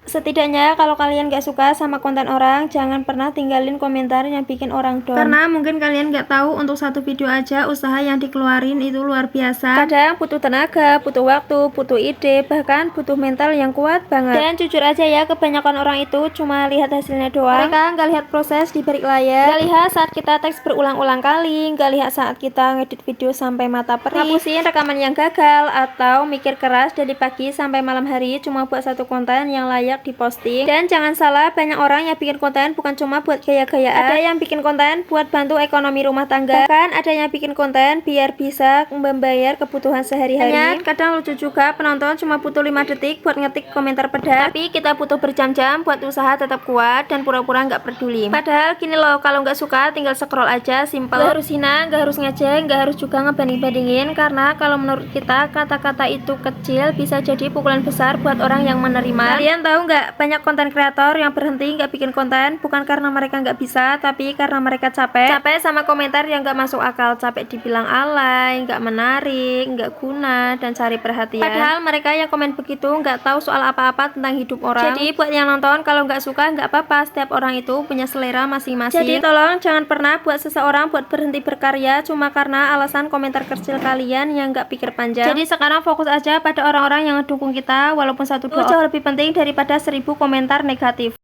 Setidaknya kalau kalian gak suka sama konten orang, jangan pernah tinggalin komentar yang bikin orang down. Karena mungkin kalian gak tahu untuk satu video aja usaha yang dikeluarin itu luar biasa. Kadang butuh tenaga, butuh waktu, butuh ide, bahkan butuh mental yang kuat banget. Dan jujur aja ya, kebanyakan orang itu cuma lihat hasilnya doang. Mereka gak lihat proses di balik layar, gak lihat saat kita teks berulang-ulang kali, gak lihat saat kita ngedit video sampai mata perih, ngapusin rekaman yang gagal, atau mikir keras dari pagi sampai malam hari cuma buat satu konten yang layak diposting. Dan jangan salah, banyak orang yang bikin konten bukan cuma buat gaya-gayaan. Ada yang bikin konten buat bantu ekonomi rumah tangga, bahkan ada yang bikin konten biar bisa membayar kebutuhan sehari-hari. Kadang lucu juga, penonton cuma butuh 5 detik buat ngetik komentar pedas, tapi kita butuh berjam-jam buat usaha tetap kuat dan pura-pura nggak peduli. Padahal gini loh, kalau nggak suka tinggal scroll aja, simple. Gak harus hina, gak harus ngejek, gak harus juga ngebanding-bandingin, karena kalau menurut kita kata-kata itu kecil bisa jadi pukulan besar buat orang yang menerima. Kalian tahu nggak, banyak konten kreator yang berhenti nggak bikin konten bukan karena mereka nggak bisa, tapi karena mereka capek sama komentar yang nggak masuk akal, capek dibilang alay, nggak menarik, nggak guna, dan cari perhatian. Padahal mereka yang komen begitu nggak tahu soal apa-apa tentang hidup orang. Jadi buat yang nonton, kalau nggak suka nggak apa-apa, setiap orang itu punya selera masing-masing. Jadi tolong jangan pernah buat seseorang buat berhenti berkarya cuma karena alasan komentar kecil kalian yang nggak pikir panjang. Jadi sekarang fokus aja pada orang-orang yang ngedukung kita, walaupun satu dua jauh lebih penting daripada 1000 komentar negatif.